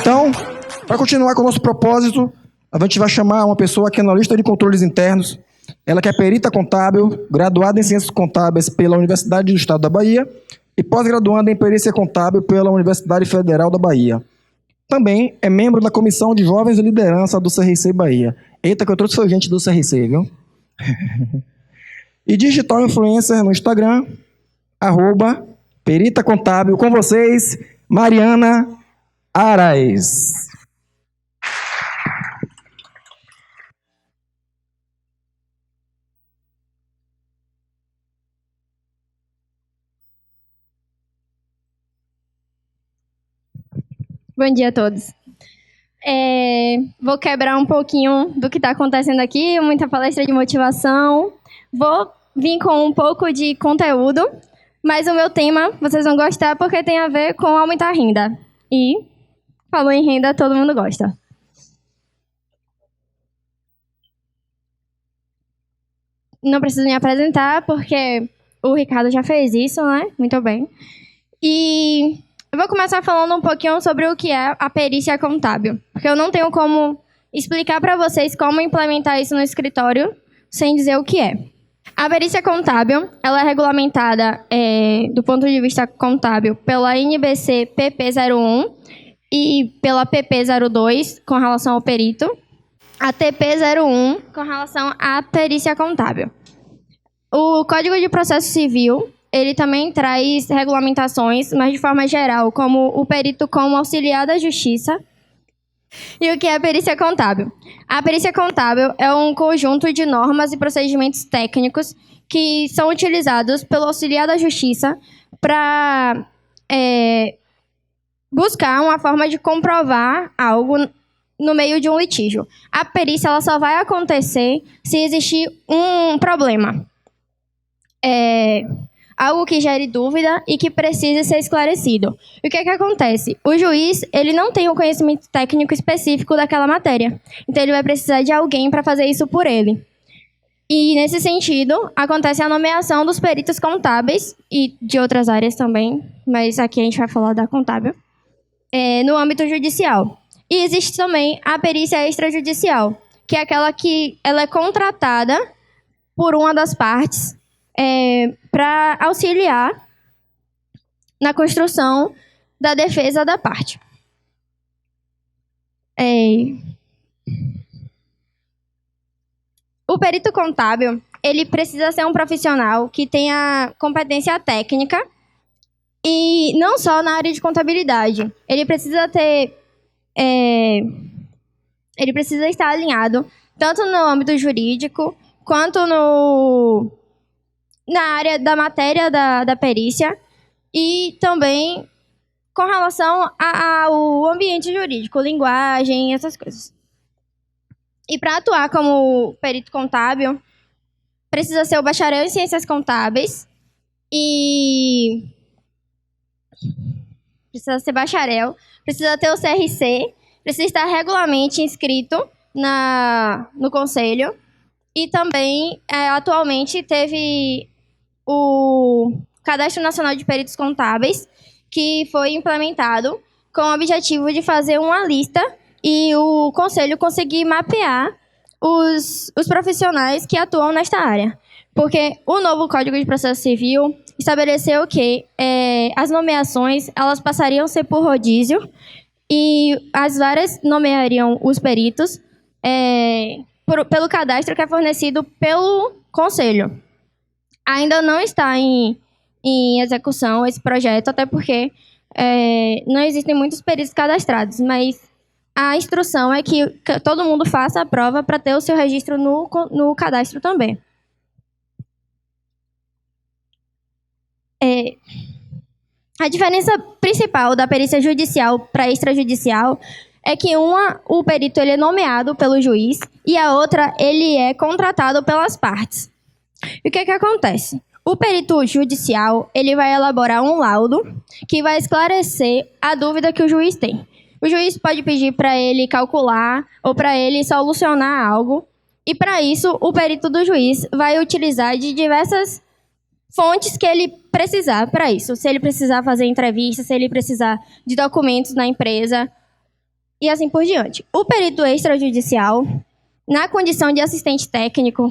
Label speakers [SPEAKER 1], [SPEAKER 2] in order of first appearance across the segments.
[SPEAKER 1] Então, para continuar com o nosso propósito, a gente vai chamar uma pessoa que é analista de controles internos. Ela que é perita contábil, graduada em Ciências Contábeis pela Universidade do Estado da Bahia e pós-graduanda em Perícia Contábil pela Universidade Federal da Bahia. Também é membro da Comissão de Jovens e Liderança do CRC Bahia. Eita, que eu trouxe gente do CRC, viu? E digital influencer no Instagram, @perita contábil. Com vocês, Mariana Arais.
[SPEAKER 2] Bom dia a todos. Vou quebrar um pouquinho do que está acontecendo aqui, muita palestra de motivação. Vou vir com um pouco de conteúdo, mas o meu tema vocês vão gostar porque tem a ver com aumentar a renda. E, falou em renda, todo mundo gosta. Não preciso me apresentar porque o Ricardo já fez isso, né? Muito bem. E eu vou começar falando um pouquinho sobre o que é a perícia contábil, porque eu não tenho como explicar para vocês como implementar isso no escritório sem dizer o que é. A perícia contábil, ela é regulamentada do ponto de vista contábil pela NBC PP01 e pela PP02 com relação ao perito, a TP01 com relação à perícia contábil. O Código de Processo Civil, ele também traz regulamentações, mas de forma geral, como o perito como auxiliar da justiça. E o que é a perícia contábil? A perícia contábil é um conjunto de normas e procedimentos técnicos que são utilizados pelo auxiliar da justiça para buscar uma forma de comprovar algo no meio de um litígio. A perícia ela só vai acontecer se existir um problema. Algo que gere dúvida e que precise ser esclarecido. E o que é que acontece? O juiz, ele não tem um conhecimento técnico específico daquela matéria. Então, ele vai precisar de alguém para fazer isso por ele. E, nesse sentido, acontece a nomeação dos peritos contábeis e de outras áreas também, mas aqui a gente vai falar da contábil, no âmbito judicial. E existe também a perícia extrajudicial, que é aquela que ela é contratada por uma das partes para auxiliar na construção da defesa da parte. O perito contábil, ele precisa ser um profissional que tenha competência técnica e não só na área de contabilidade. Ele precisa estar alinhado tanto no âmbito jurídico quanto na área da matéria da perícia e também com relação ao ambiente jurídico, linguagem, essas coisas. E para atuar como perito contábil, precisa ser o bacharel em ciências contábeis e precisa ser bacharel, precisa ter o CRC, precisa estar regularmente inscrito no conselho e também, atualmente, teve o Cadastro Nacional de Peritos Contábeis, que foi implementado com o objetivo de fazer uma lista e o Conselho conseguir mapear os profissionais que atuam nesta área. Porque o novo Código de Processo Civil estabeleceu que as nomeações elas passariam a ser por rodízio e as varas nomeariam os peritos pelo cadastro que é fornecido pelo Conselho. Ainda não está em execução esse projeto, até porque não existem muitos peritos cadastrados, mas a instrução é que todo mundo faça a prova para ter o seu registro no cadastro também. A diferença principal da perícia judicial para extrajudicial é que o perito ele é nomeado pelo juiz e a outra ele é contratado pelas partes. E o que acontece? O perito judicial ele vai elaborar um laudo que vai esclarecer a dúvida que o juiz tem. O juiz pode pedir para ele calcular ou para ele solucionar algo. E para isso, o perito do juiz vai utilizar de diversas fontes que ele precisar para isso. Se ele precisar fazer entrevista, se ele precisar de documentos na empresa, e assim por diante. O perito extrajudicial, na condição de assistente técnico,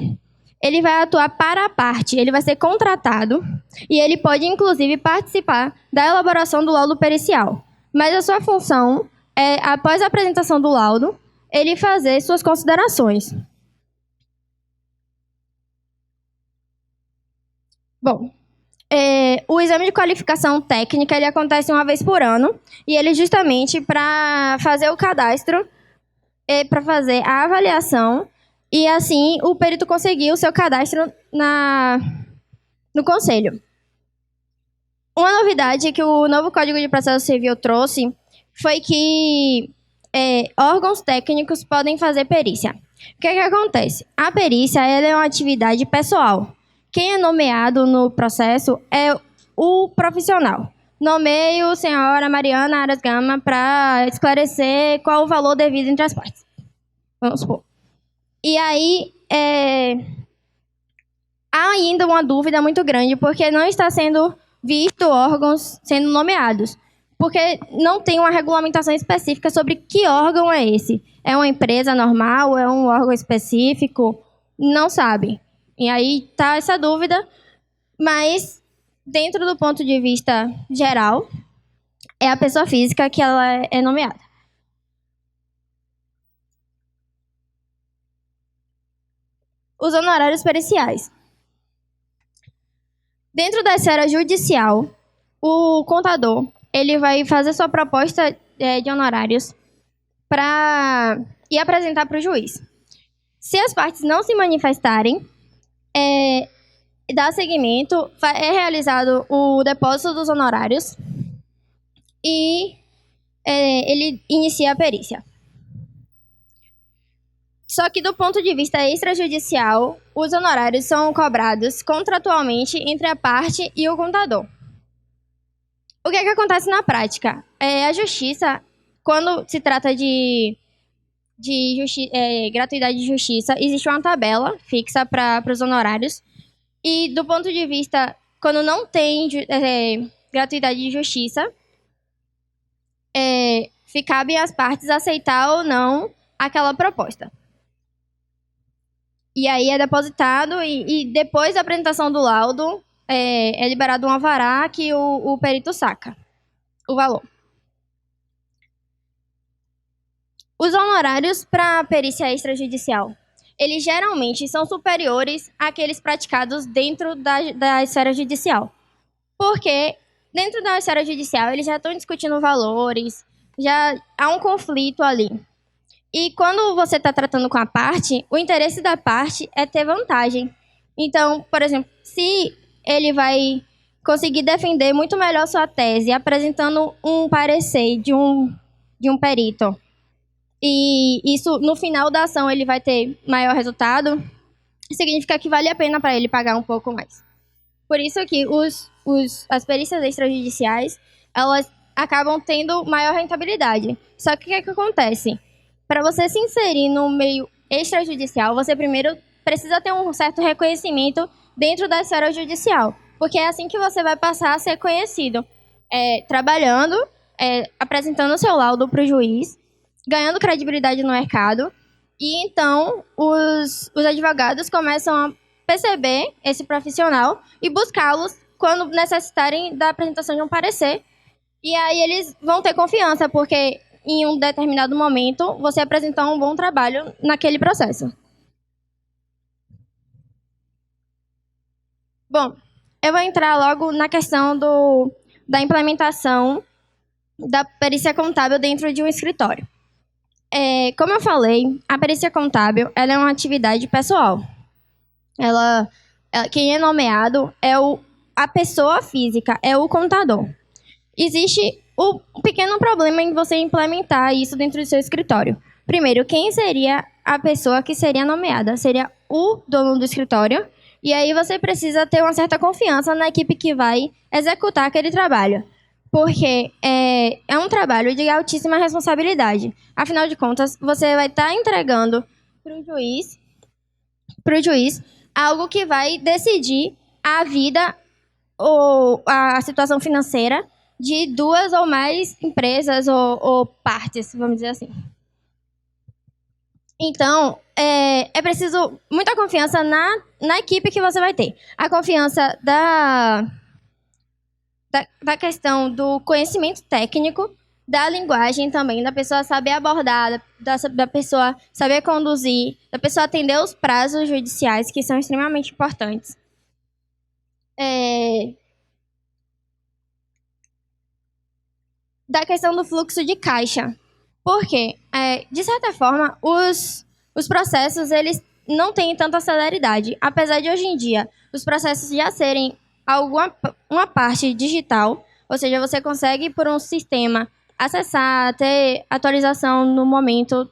[SPEAKER 2] ele vai atuar para a parte, ele vai ser contratado e ele pode, inclusive, participar da elaboração do laudo pericial. Mas a sua função é, após a apresentação do laudo, ele fazer suas considerações. Bom, o exame de qualificação técnica ele acontece uma vez por ano e ele justamente para fazer o cadastro, para fazer a avaliação e assim o perito conseguir o seu cadastro no conselho. Uma novidade que o novo Código de Processo Civil trouxe foi que órgãos técnicos podem fazer perícia. O que acontece? A perícia ela é uma atividade pessoal. Quem é nomeado no processo é o profissional. Nomeio a senhora Mariana Aras Gama para esclarecer qual o valor devido entre as partes. Vamos supor. E aí, há ainda uma dúvida muito grande, porque não está sendo visto órgãos sendo nomeados. Porque não tem uma regulamentação específica sobre que órgão é esse. É uma empresa normal? É um órgão específico? Não sabe. E aí está essa dúvida, mas dentro do ponto de vista geral, é a pessoa física que ela é nomeada. Os honorários periciais. Dentro da esfera judicial, o contador ele vai fazer sua proposta de honorários e apresentar para o juiz. Se as partes não se manifestarem, dá seguimento, é realizado o depósito dos honorários e ele inicia a perícia. Só que do ponto de vista extrajudicial, os honorários são cobrados contratualmente entre a parte e o contador. O que acontece na prática? A justiça, quando se trata de gratuidade de justiça, existe uma tabela fixa para os honorários. E do ponto de vista, quando não tem gratuidade de justiça, cabe às partes aceitar ou não aquela proposta. E aí é depositado e depois da apresentação do laudo, é liberado um alvará que o perito saca o valor. Os honorários para perícia extrajudicial, eles geralmente são superiores àqueles praticados dentro da esfera judicial. Porque dentro da esfera judicial, eles já estão discutindo valores, já há um conflito ali. E quando você está tratando com a parte, o interesse da parte é ter vantagem. Então, por exemplo, se ele vai conseguir defender muito melhor sua tese apresentando um parecer de um perito, e isso, no final da ação, ele vai ter maior resultado, significa que vale a pena para ele pagar um pouco mais. Por isso que as perícias extrajudiciais, elas acabam tendo maior rentabilidade. Só que o que acontece? Para você se inserir no meio extrajudicial, você primeiro precisa ter um certo reconhecimento dentro da esfera judicial, porque é assim que você vai passar a ser conhecido, trabalhando, apresentando o seu laudo para o juiz, ganhando credibilidade no mercado, e então os advogados começam a perceber esse profissional e buscá-los quando necessitarem da apresentação de um parecer, e aí eles vão ter confiança, porque em um determinado momento você apresentou um bom trabalho naquele processo. Bom, eu vou entrar logo na questão da implementação da perícia contábil dentro de um escritório. Como eu falei, a perícia contábil ela é uma atividade pessoal. Quem é nomeado é a pessoa física, é o contador. Existe um pequeno problema em você implementar isso dentro do seu escritório. Primeiro, quem seria a pessoa que seria nomeada? Seria o dono do escritório. E aí você precisa ter uma certa confiança na equipe que vai executar aquele trabalho. Porque é um trabalho de altíssima responsabilidade. Afinal de contas, você vai estar entregando para o juiz algo que vai decidir a vida ou a situação financeira de 2 ou mais empresas ou partes, vamos dizer assim. Então, é preciso muita confiança na equipe que você vai ter. A confiança da questão do conhecimento técnico, da linguagem também, da pessoa saber abordar, da pessoa saber conduzir, da pessoa atender os prazos judiciais, que são extremamente importantes. Da questão do fluxo de caixa. Porque, de certa forma, os processos eles não têm tanta celeridade. Apesar de, hoje em dia, os processos já serem uma parte digital, ou seja, você consegue, por um sistema, acessar, ter atualização no momento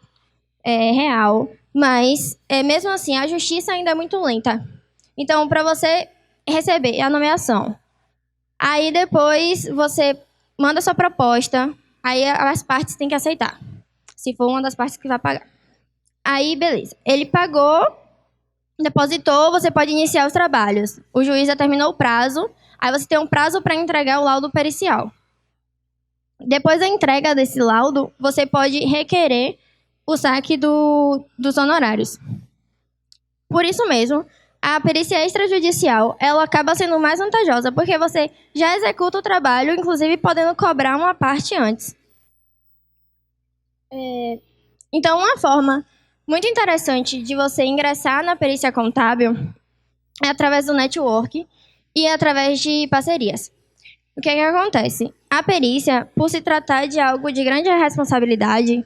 [SPEAKER 2] real. Mas, mesmo assim, a justiça ainda é muito lenta. Então, para você receber a nomeação, aí depois você manda sua proposta, aí as partes têm que aceitar, se for uma das partes que vai pagar. Aí, beleza. Ele pagou, depositou, você pode iniciar os trabalhos. O juiz já terminou o prazo, aí você tem um prazo para entregar o laudo pericial. Depois da entrega desse laudo, você pode requerer o saque dos honorários. Por isso mesmo, a perícia extrajudicial, ela acaba sendo mais vantajosa, porque você já executa o trabalho, inclusive podendo cobrar uma parte antes. Então, uma forma muito interessante de você ingressar na perícia contábil é através do network e através de parcerias. O que é que acontece? A perícia, por se tratar de algo de grande responsabilidade,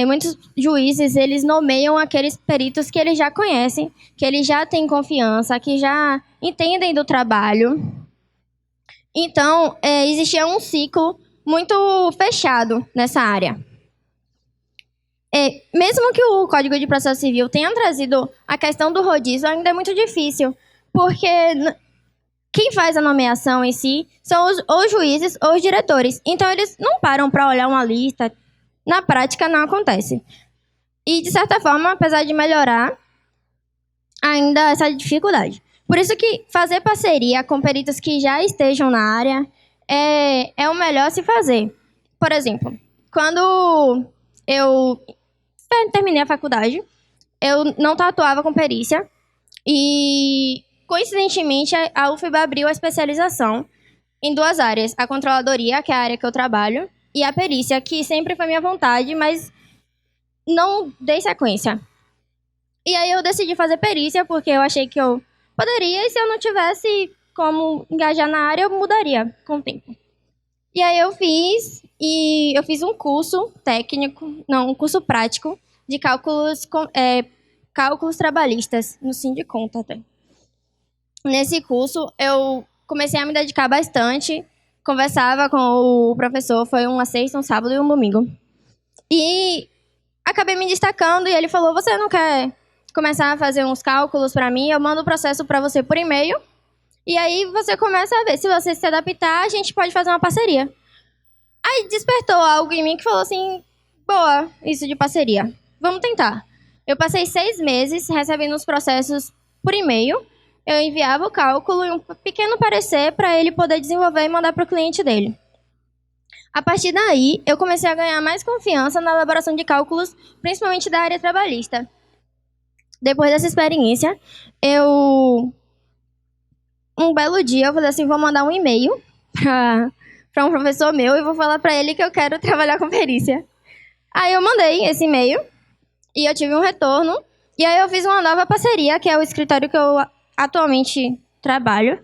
[SPEAKER 2] muitos juízes, eles nomeiam aqueles peritos que eles já conhecem, que eles já têm confiança, que já entendem do trabalho. Então, existia um ciclo muito fechado nessa área. Mesmo que o Código de Processo Civil tenha trazido a questão do rodízio, ainda é muito difícil, porque quem faz a nomeação em si são os juízes ou os diretores. Então, eles não param para olhar uma lista. Na prática, não acontece. E, de certa forma, apesar de melhorar, ainda essa dificuldade. Por isso que fazer parceria com peritos que já estejam na área é o melhor a se fazer. Por exemplo, quando eu terminei a faculdade, eu não atuava com perícia e, coincidentemente, a UFBA abriu a especialização em 2 áreas. A controladoria, que é a área que eu trabalho, e a perícia, que sempre foi minha vontade, mas não dei sequência. E aí eu decidi fazer perícia, porque eu achei que eu poderia, e se eu não tivesse como engajar na área, eu mudaria com o tempo. E aí eu fiz um curso técnico, não, um curso prático de cálculos trabalhistas, no Sindiconta até. Nesse curso, eu comecei a me dedicar bastante, conversava com o professor, foi uma sexta, um sábado e um domingo. E acabei me destacando e ele falou, você não quer começar a fazer uns cálculos para mim? Eu mando o processo para você por e-mail. E aí você começa a ver, se você se adaptar, a gente pode fazer uma parceria. Aí despertou algo em mim que falou assim, boa, isso de parceria, vamos tentar. Eu passei 6 meses recebendo os processos por e-mail. Eu enviava o cálculo e um pequeno parecer para ele poder desenvolver e mandar para o cliente dele. A partir daí, eu comecei a ganhar mais confiança na elaboração de cálculos, principalmente da área trabalhista. Depois dessa experiência, um belo dia, eu falei assim, vou mandar um e-mail para um professor meu e vou falar para ele que eu quero trabalhar com perícia. Aí eu mandei esse e-mail e eu tive um retorno. E aí eu fiz uma nova parceria, que é o escritório que eu atualmente trabalho.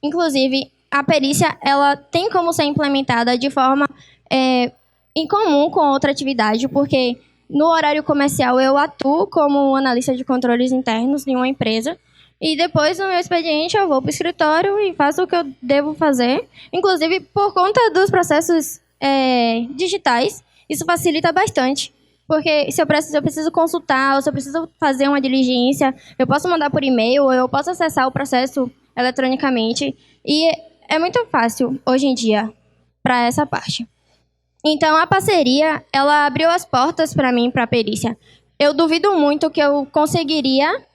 [SPEAKER 2] Inclusive, a perícia ela tem como ser implementada de forma em comum com outra atividade, porque no horário comercial eu atuo como analista de controles internos em uma empresa. E depois, no meu expediente, eu vou para o escritório e faço o que eu devo fazer. Inclusive, por conta dos processos digitais, isso facilita bastante. Porque se eu preciso consultar, ou se eu preciso fazer uma diligência, eu posso mandar por e-mail, ou eu posso acessar o processo eletronicamente. E é muito fácil, hoje em dia, para essa parte. Então, a parceria, ela abriu as portas para mim, para a perícia. Eu duvido muito que eu conseguiria,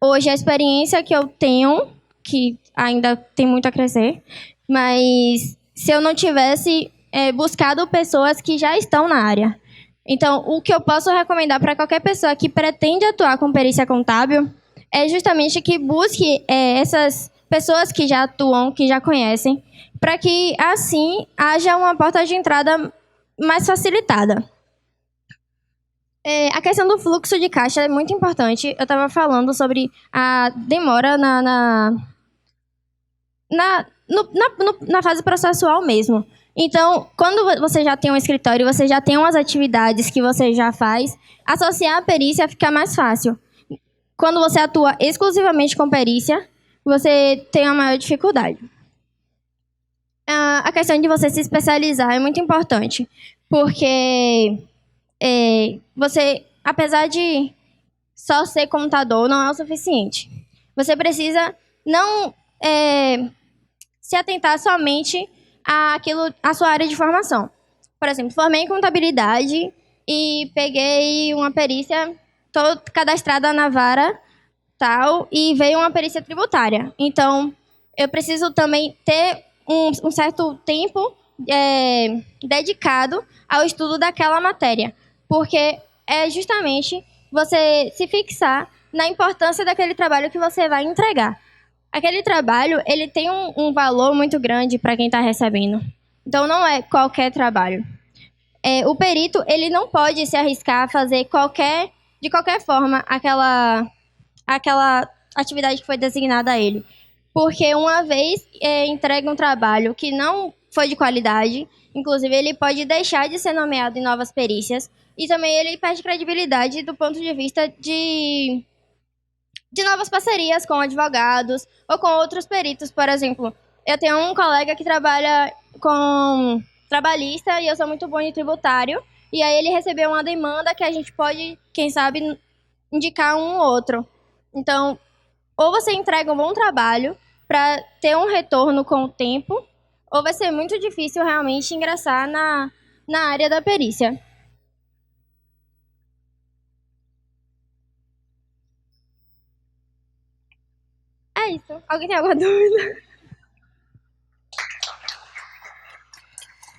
[SPEAKER 2] hoje, a experiência que eu tenho, que ainda tem muito a crescer, mas se eu não tivesse buscado pessoas que já estão na área. Então, o que eu posso recomendar para qualquer pessoa que pretende atuar com perícia contábil é justamente que busque essas pessoas que já atuam, que já conhecem, para que, assim, haja uma porta de entrada mais facilitada. A questão do fluxo de caixa é muito importante. Eu estava falando sobre a demora na fase processual mesmo. Então, quando você já tem um escritório, você já tem umas atividades que você já faz, associar a perícia fica mais fácil. Quando você atua exclusivamente com perícia, você tem uma maior dificuldade. A questão de você se especializar é muito importante, porque você, apesar de só ser contador, não é o suficiente. Você precisa não se atentar somente à sua área de formação. Por exemplo, formei em contabilidade e peguei uma perícia cadastrada na vara tal e veio uma perícia tributária. Então, eu preciso também ter um certo tempo dedicado ao estudo daquela matéria, porque é justamente você se fixar na importância daquele trabalho que você vai entregar. Aquele trabalho, ele tem um valor muito grande para quem está recebendo. Então, não é qualquer trabalho. O perito, ele não pode se arriscar a fazer de qualquer forma aquela atividade que foi designada a ele. Porque uma vez entrega um trabalho que não foi de qualidade, inclusive ele pode deixar de ser nomeado em novas perícias, e também ele perde credibilidade do ponto de vista de novas parcerias com advogados ou com outros peritos. Por exemplo, eu tenho um colega que trabalha com trabalhista e eu sou muito bom em tributário, e aí ele recebeu uma demanda que a gente pode, quem sabe, indicar um ou outro. Então, ou você entrega um bom trabalho para ter um retorno com o tempo, ou vai ser muito difícil realmente ingressar na área da perícia. É isso. Alguém tem alguma dúvida?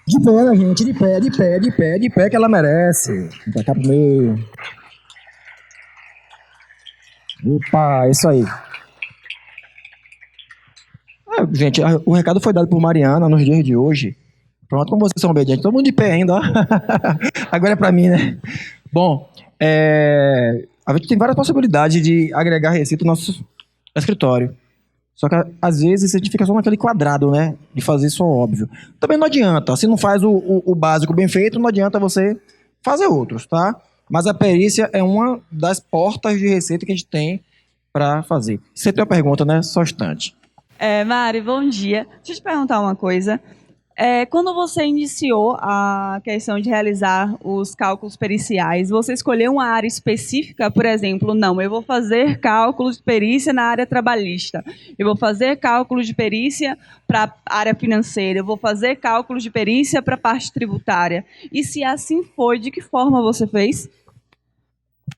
[SPEAKER 1] De pé, né, gente? De pé que ela merece. Vou tacar pro meio. Opa, isso aí. Gente, o recado foi dado por Mariana nos dias de hoje. Pronto, como vocês são obedientes. Todo mundo de pé ainda, ó. Agora é pra mim, né? Bom, a gente tem várias possibilidades de agregar receita no nosso escritório. Só que, às vezes, a gente fica só naquele quadrado, né? De fazer isso óbvio. Também não adianta. Se não faz o básico bem feito, não adianta você fazer outros, tá? Mas a perícia é uma das portas de receita que a gente tem para fazer. Você tem uma pergunta, né? Só um instante.
[SPEAKER 3] Mari, bom dia. Deixa eu te perguntar uma coisa. Quando você iniciou a questão de realizar os cálculos periciais, você escolheu uma área específica? Por exemplo, não, eu vou fazer cálculos de perícia na área trabalhista, eu vou fazer cálculos de perícia para a área financeira, eu vou fazer cálculos de perícia para a parte tributária. E se assim foi, de que forma você fez?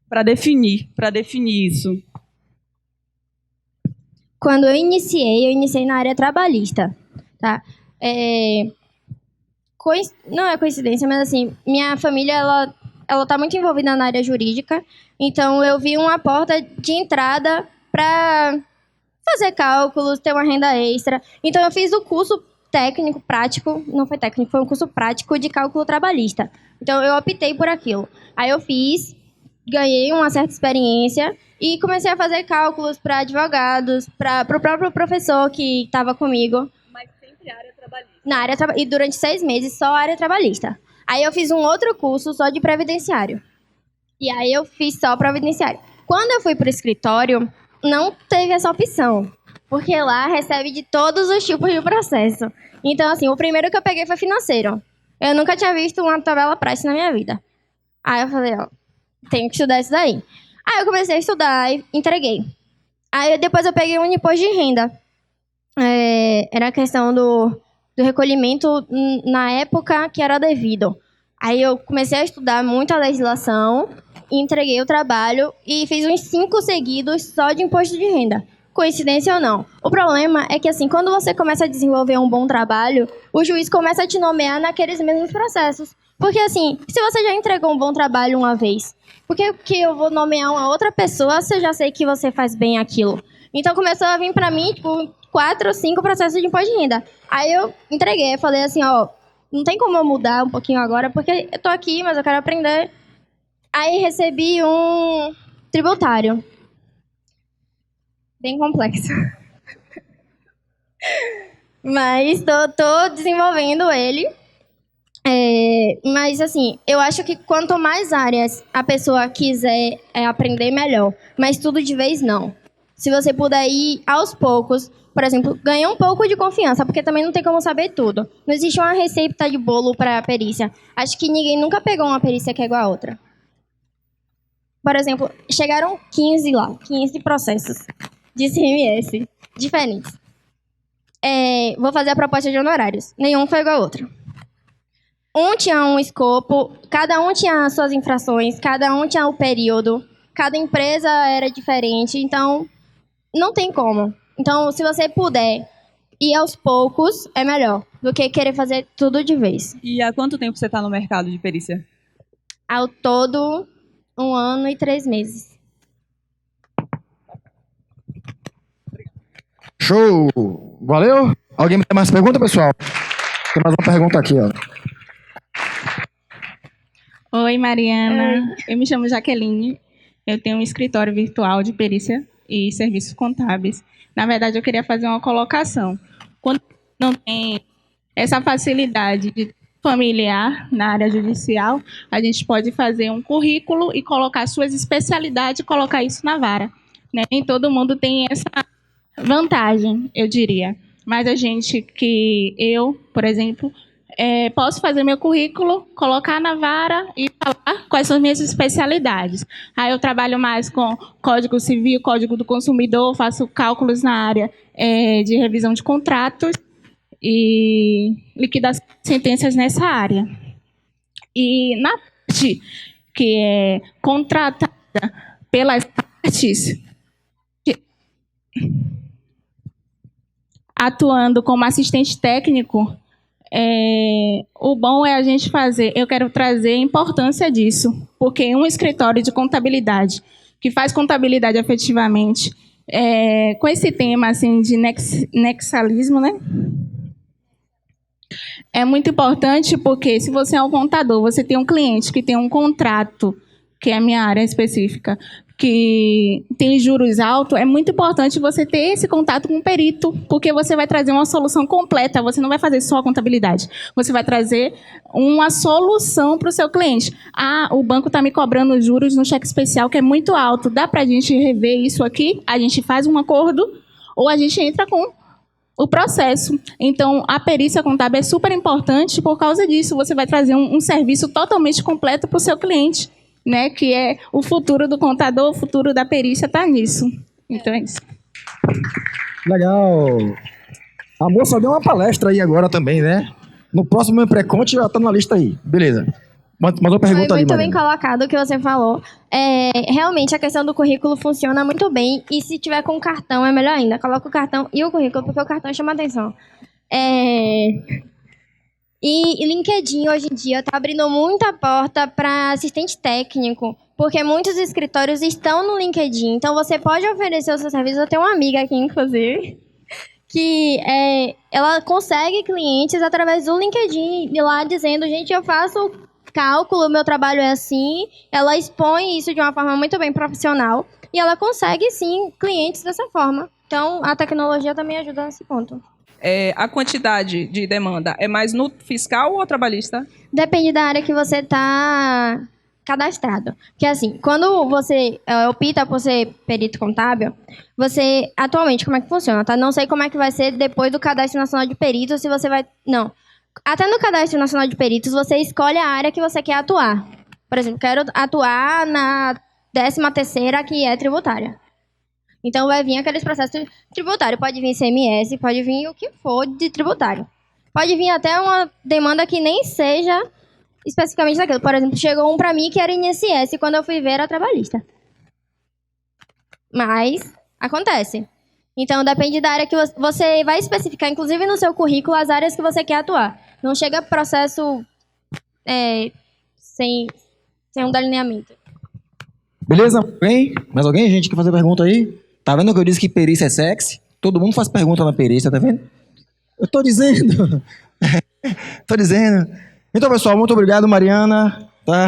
[SPEAKER 3] Para definir isso.
[SPEAKER 2] Quando eu iniciei na área trabalhista, tá? Não é coincidência, mas assim, minha família, ela tá muito envolvida na área jurídica, então eu vi uma porta de entrada para fazer cálculos, ter uma renda extra. Então eu fiz o curso técnico, prático, não foi técnico, foi um curso prático de cálculo trabalhista. Então eu optei por aquilo. Aí eu fiz, ganhei uma certa experiência e comecei a fazer cálculos para advogados, para o próprio professor que estava comigo.
[SPEAKER 3] Mas sempre área trabalhista.
[SPEAKER 2] Na área e durante 6 meses só área trabalhista. Aí eu fiz um outro curso só de previdenciário. E aí eu fiz só previdenciário. Quando eu fui para o escritório, não teve essa opção, porque lá recebe de todos os tipos de processo. Então, assim, o primeiro que eu peguei foi financeiro. Eu nunca tinha visto uma tabela prática na minha vida. Aí eu falei, tenho que estudar isso daí. Aí eu comecei a estudar e entreguei. Aí depois eu peguei um imposto de renda. Era a questão do recolhimento na época que era devido. Aí eu comecei a estudar muito a legislação, entreguei o trabalho e fiz uns 5 seguidos só de imposto de renda. coincidência ou não. O problema é que, assim, quando você começa a desenvolver um bom trabalho, o juiz começa a te nomear naqueles mesmos processos. Porque, assim, se você já entregou um bom trabalho uma vez, por que eu vou nomear uma outra pessoa se eu já sei que você faz bem aquilo? Então, começou a vir pra mim, tipo, 4 ou 5 processos de imposto de renda. Aí eu entreguei, falei assim, ó, não tem como eu mudar um pouquinho agora, porque eu tô aqui, mas eu quero aprender. Aí recebi um tributário. Bem complexo. Mas tô desenvolvendo ele. Mas, assim, eu acho que quanto mais áreas a pessoa quiser aprender, melhor. Mas tudo de vez, não. Se você puder ir aos poucos, por exemplo, ganhar um pouco de confiança, porque também não tem como saber tudo. Não existe uma receita de bolo para perícia. Acho que ninguém nunca pegou uma perícia que é igual a outra. Por exemplo, chegaram 15 processos de ICMS diferentes. Vou fazer a proposta de honorários. Nenhum foi igual ao outro. Um tinha um escopo, cada um tinha as suas infrações, cada um tinha o período, cada empresa era diferente, então não tem como. Então, se você puder ir aos poucos, é melhor do que querer fazer tudo de vez.
[SPEAKER 3] E há quanto tempo você está no mercado de perícia?
[SPEAKER 2] Ao todo, 1 ano e 3 meses.
[SPEAKER 1] Show! Valeu? Alguém tem mais pergunta, pessoal? Tem mais uma pergunta aqui, ó.
[SPEAKER 4] Oi, Mariana. Eu me chamo Jaqueline. Eu tenho um escritório virtual de perícia e serviços contábeis. Na verdade, eu queria fazer uma colocação. Quando não tem essa facilidade de familiar na área judicial, a gente pode fazer um currículo e colocar suas especialidades e colocar isso na vara, né? Nem todo mundo tem essa vantagem, eu diria. Mas eu, por exemplo, posso fazer meu currículo, colocar na vara e falar quais são as minhas especialidades. Aí eu trabalho mais com Código Civil, Código do Consumidor, faço cálculos na área de revisão de contratos e liquidação de sentenças nessa área. E na parte que é contratada pelas partes, atuando como assistente técnico, o bom é a gente fazer. Eu quero trazer a importância disso, porque um escritório de contabilidade que faz contabilidade efetivamente, com esse tema assim de nexalismo, né? É muito importante porque se você é um contador, você tem um cliente que tem um contrato, que é a minha área específica, que tem juros altos, é muito importante você ter esse contato com o perito, porque você vai trazer uma solução completa, você não vai fazer só a contabilidade, você vai trazer uma solução para o seu cliente. O banco está me cobrando juros no cheque especial, que é muito alto, dá para a gente rever isso aqui? A gente faz um acordo ou a gente entra com o processo. Então, a perícia contábil é super importante por causa disso, você vai trazer um serviço totalmente completo para o seu cliente, né, que é o futuro do contador, o futuro da perícia está nisso. Então é isso.
[SPEAKER 1] Legal. A moça deu uma palestra aí agora também, né? No próximo Empreconte já tá na lista aí. Beleza. Mais uma pergunta
[SPEAKER 2] Foi
[SPEAKER 1] ali,
[SPEAKER 2] muito bem
[SPEAKER 1] Mariana.
[SPEAKER 2] colocado o que você falou. Realmente, a questão do currículo funciona muito bem. E se tiver com cartão, é melhor ainda. Coloca o cartão e o currículo, porque o cartão chama atenção. E LinkedIn, hoje em dia, está abrindo muita porta para assistente técnico, porque muitos escritórios estão no LinkedIn. Então, você pode oferecer o seu serviço. Eu tenho uma amiga aqui, inclusive, que ela consegue clientes através do LinkedIn, de lá dizendo, gente, eu faço cálculo, meu trabalho é assim. Ela expõe isso de uma forma muito bem profissional e ela consegue, sim, clientes dessa forma. Então, a tecnologia também ajuda nesse ponto.
[SPEAKER 5] A quantidade de demanda é mais no fiscal ou trabalhista?
[SPEAKER 2] Depende da área que você está cadastrado. Porque, assim, quando você opta por ser perito contábil, você, atualmente, como é que funciona, tá? Não sei como é que vai ser depois do Cadastro Nacional de Peritos, se você vai... Não. Até no Cadastro Nacional de Peritos, você escolhe a área que você quer atuar. Por exemplo, quero atuar na 13ª, que é tributária. Então, vai vir aqueles processos tributários. Pode vir ICMS, pode vir o que for de tributário. Pode vir até uma demanda que nem seja especificamente daquilo. Por exemplo, chegou um para mim que era INSS, e quando eu fui ver era trabalhista. Mas acontece. Então, depende da área que você vai especificar, inclusive no seu currículo, as áreas que você quer atuar. Não chega processo sem um delineamento.
[SPEAKER 1] Beleza? Bem? Mais alguém, gente, quer fazer pergunta aí? Tá vendo que eu disse que perícia é sexy? Todo mundo faz pergunta na perícia, tá vendo? Eu tô dizendo. Tô dizendo. Então, pessoal, muito obrigado, Mariana. Tá?